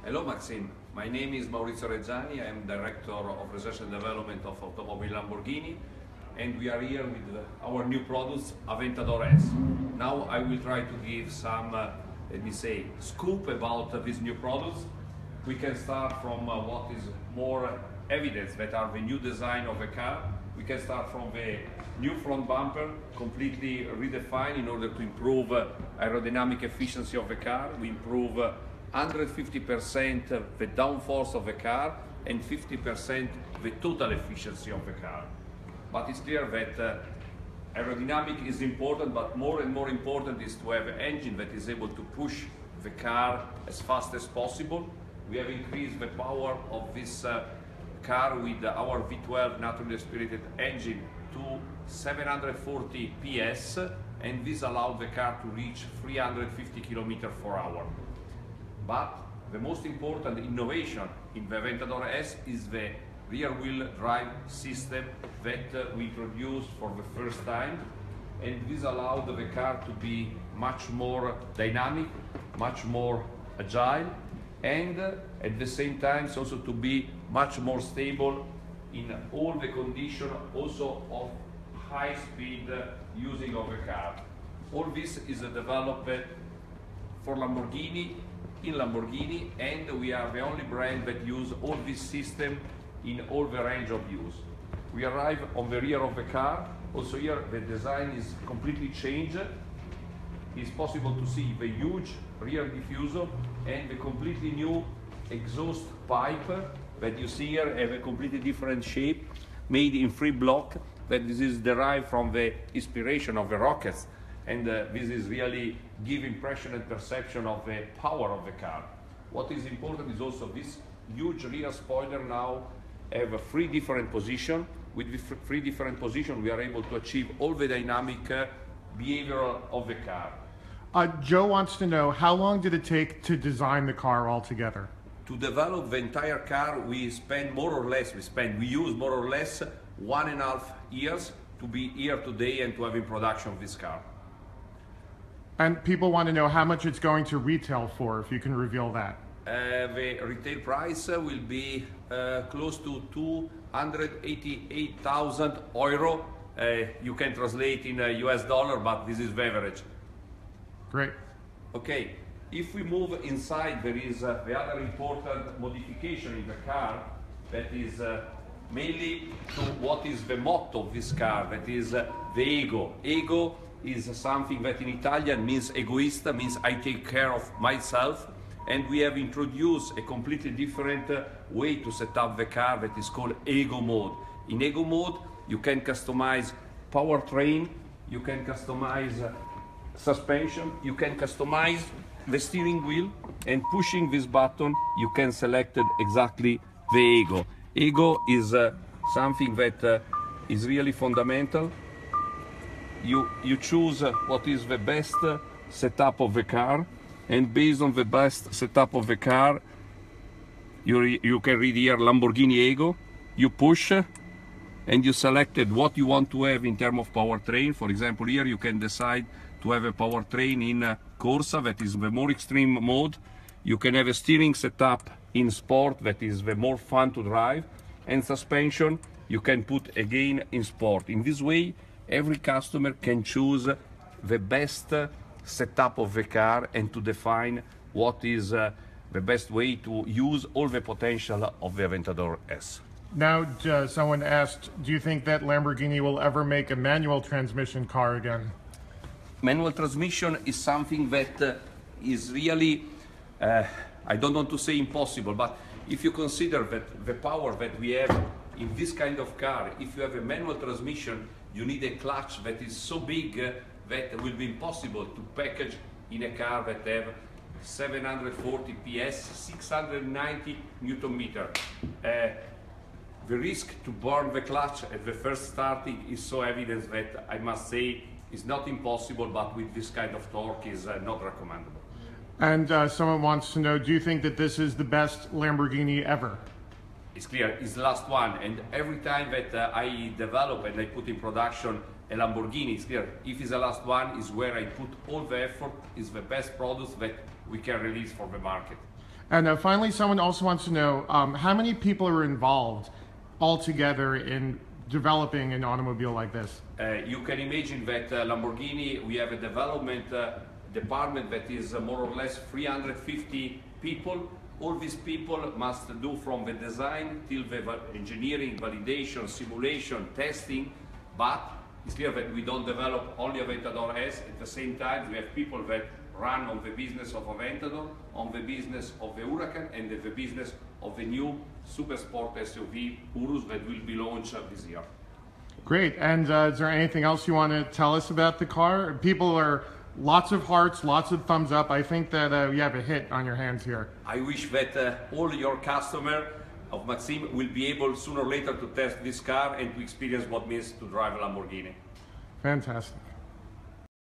Hello Maxime, my name is Maurizio Reggiani, I am Director of Research and Development of Automobile Lamborghini, and we are here with our new products Aventador S. Now I will try to give some, let me say, scoop about these new products. We can start from what is more evidence that are the new design of the car. We can start from the new front bumper, completely redefined in order to improve aerodynamic efficiency of the car. We improve 150% the downforce of the car and 50% the total efficiency of the car. But it's clear that aerodynamic is important, but more and more important is to have an engine that is able to push the car as fast as possible. We have increased the power of this car with our V12 naturally aspirated engine to 740 PS, and this allowed the car to reach 350 km/h. But the most important innovation in the Aventador S is the rear-wheel drive system that we introduced for the first time, and this allowed the car to be much more dynamic, much more agile, and at the same time also to be much more stable in all the conditions, also of high speed using of the car. All this is developed for Lamborghini, in Lamborghini, and we are the only brand that use all this system in all the range of use. We arrive on the rear of the car. Also here the design is completely changed. It's possible to see the huge rear diffuser and the completely new exhaust pipe that you see here have a completely different shape, made in 3 blocks, that this is derived from the inspiration of the rockets, and this is really give impression and perception of the power of the car. What is important is also this huge rear spoiler now have 3 different positions. With the 3 different positions we are able to achieve all the dynamic behavior of the car. Joe wants to know, how long did it take to design the car altogether? To develop the entire car, we use more or less 1.5 years to be here today and to have in production this car. And people want to know how much it's going to retail for, if you can reveal that. The retail price will be close to 288,000 euro. You can translate in US dollar, but this is the average. Great. Okay, if we move inside, there is the other important modification in the car that is mainly to what is the motto of this car, that is the ego. Ego is something that in Italian means egoista, means I take care of myself, and we have introduced a completely different way to set up the car that is called ego mode. In ego mode, you can customize powertrain, you can customize suspension, you can customize the steering wheel, and pushing this button you can select exactly the ego. Ego is something that is really fundamental. You choose what is the best setup of the car, and based on the best setup of the car you can read here Lamborghini Ego. You push and you selected what you want to have in terms of powertrain. For example, here you can decide to have a powertrain in Corsa, that is the more extreme mode. You can have a steering setup in Sport, that is the more fun to drive, and suspension you can put again in Sport. In this way, every customer can choose the best setup of the car and to define what is the best way to use all the potential of the Aventador S. Now, someone asked, do you think that Lamborghini will ever make a manual transmission car again? Manual transmission is something that is really, I don't want to say impossible, but if you consider that the power that we have in this kind of car, if you have a manual transmission, you need a clutch that is so big that will be impossible to package in a car that have 740 PS, 690 Newton meter. The risk to burn the clutch at the first starting is so evident that I must say it's not impossible, but with this kind of torque is not recommendable. And someone wants to know, do you think that this is the best Lamborghini ever? It's clear, it's the last one, and every time that I develop and I put in production a Lamborghini, it's clear, if it's the last one, is where I put all the effort, is the best products that we can release for the market. And finally, someone also wants to know how many people are involved altogether in developing an automobile like this? You can imagine that Lamborghini, we have a development department that is more or less 350 people. All these people must do from the design till the engineering, validation, simulation, testing, but it's clear that we don't develop only Aventador S. At the same time, we have people that run on the business of Aventador, on the business of the Huracan, and the business of the new super sport SUV Urus that will be launched this year. Great. And is there anything else you want to tell us about the car? People are lots of hearts, lots of thumbs up. I think that you have a hit on your hands here. I wish that all your customers of Maxim will be able sooner or later to test this car and to experience what it means to drive a Lamborghini. Fantastic.